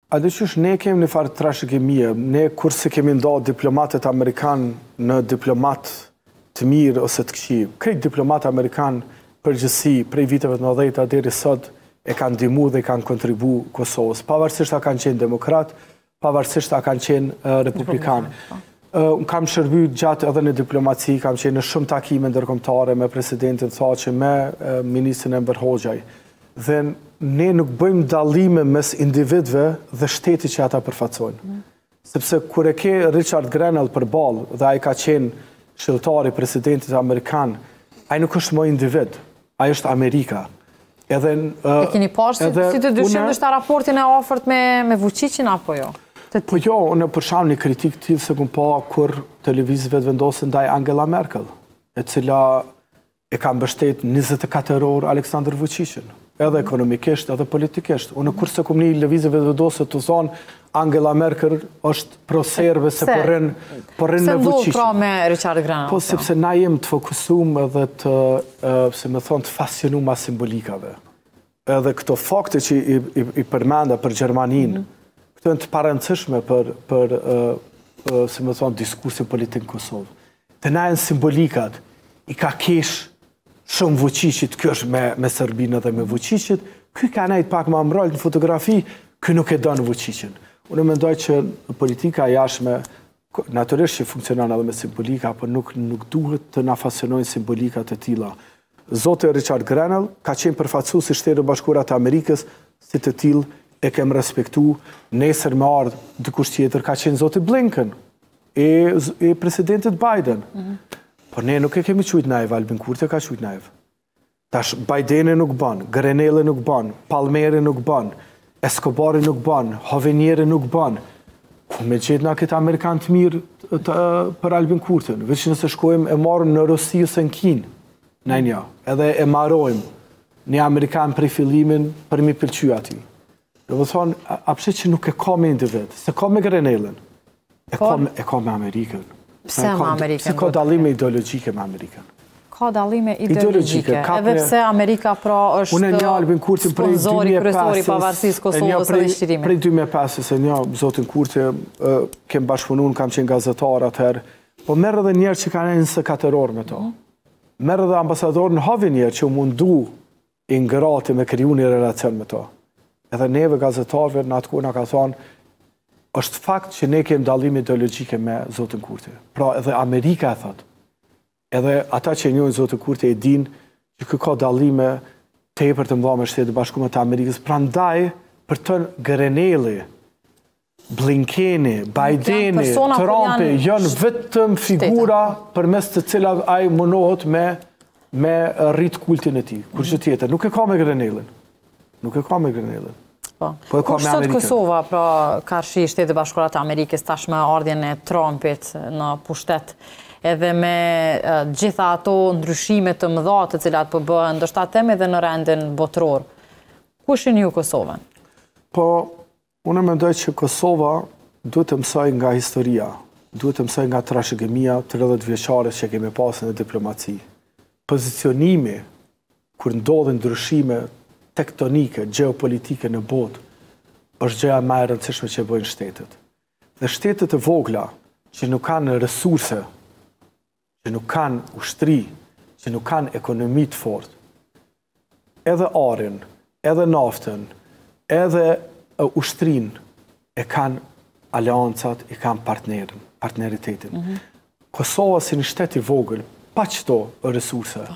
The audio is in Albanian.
A dyqysh, ne kemi një farë trashëgimie. Ne kurse kemi nda diplomatët Amerikanë në diplomat të mirë ose të këqij. Krejt diplomatë Amerikanë përgjithësi prej viteve të 90 deri sot e kanë ndihmuar dhe kanë kontribu Kosovës. Pavarësisht a kanë qenë demokrat, pavarësisht a kanë qenë republikanë. Unë kam shërby gjatë edhe në diplomaci, kam qenë në shumë takime ndërkombëtare me presidentin Thaçi, me ministrin Enver Hoxhaj. Dhe ne nuk bëjmë dallime mes individëve dhe shtetit që ata përfaqësojnë. Sepse kur e ke Richard Grenell përballë dhe ai ka qenë këshilltari presidentit amerikan, ai nuk është më individ, ai është Amerika. Edhe e keni parë si të dyshim është raportin e afërt me Vučićin apo jo? Po jo, unë për shkak një kritik tillë se kum pa kur televizivet vendosen ndaj Angela Merkel, e cila e ka mbështet 24 orë Aleksandar Vučićin, edhe ekonomikisht, edhe politikisht. Unë kurse kum një lëvizjeve vendose të thonë Angela Merkel është pro-serbe se porrin me Vučićin. Se pra me Richard Grenell? Po sepse na jem të fokusuar edhe të, se me thonë, të fascinuar simbolikave. Edhe këto fakte që i përmenda për Gjermaninë, këto janë të parëndësishme për se me thonë, diskursin politik në Kosovë. Të na janë simbolikat, i ka kesh shumë Vučićit, kjo është me Serbinë dhe me Vučićit, ky ka nejt pak ma mrallë në fotografi, ky nuk e donë Vučićin. Unë mendoj që politika jashtme, natyrisht që funksionon edhe me simbolika, por nuk duhet të na fascinojnë simbolikat e tilla. Zoti Richard Grenell ka qenë përfaqësues i Shtetit Bashkuar të Amerikës, si të tillë e kem respektu, nesër me ardhë dikush tjetër ka qenë zoti Blinken, e presidentit Biden. Por ne nuk e kemi qujt naiv, Albin Kurti ka qujt naiv. Tash Bideni nuk ban, Grenelli nuk ban, Palmeri nuk ban, Escobari nuk ban, Hovenieri nuk ban. Ku me qetë na këtë Amerikan të mirë për Albin Kurtin, veç nëse shkojmë e marrëm në Rusi ose në Kinë, edhe e marrojmë një Amerikan prej fillimin për mi pëlqy ati. Dhe më thonë, apshe që nuk e ka me individ, se ka me Grenellin, e ka me Amerikën. Pse me Amerikën? Se ka dalime ideologjike me Amerikën. Ka dalime ideologjike, edhe pse Amerika pra është sponzori kryesori pavarësisë Kosovës dhe shqirimit. Prej 2005, se një zotin Kurti, kem bashkëpunuar, kam qenë gazetar atëherë, po merr edhe njerë që kanë 24 orë me to. Merr edhe ambasador në Hovenier që mundu i ngrati me kriju një relacion me to. Edhe neve gazetarëve në atë ku na ka thonë, është fakt që ne kemi dallime ideologjike me zotin Kurti. Pra edhe Amerika e thotë. Edhe ata që njohin zotin Kurti e dinë që ka dallime tepër të mëdha me Shtetet Bashkuara të Amerikës. Prandaj për të Grenelli, Blinkeni, Bideni, Trumpi janë vetëm figura përmes të cilat ai munohet me rrit kultin e tij. Kurçë tjetër, nuk e ka me Grenellin. Nuk e ka me Grenellin. Po sot Kosova, pra karshi Shtetet Bashkuara të Amerikës tashme ardhjen e Trumpit në pushtet, edhe me gjitha ato ndryshime të mëdha të cilat po bëhen, ndoshta them edhe në rendin botror. Ku shin ju Kosovën? Po, unë mendoj që Kosova duhet të mësoj nga historia, duhet të mësoj nga trashëgimia 30 vjeçare që kemi pasur në diplomaci. Pozicionimi kur ndodhin ndryshime tektonike, geopolitike në botë, është gjëja më e rëndësishme që bëjnë shtetet. Dhe shtetet e vogla, që nuk kanë resurse, që nuk kanë ushtri, që nuk kanë ekonomi të fortë, edhe arin, edhe naftën, edhe ushtrin, e kanë aleancat, e kanë partneritetin. Kosova si një shtet i vogël, pa qëto resurse,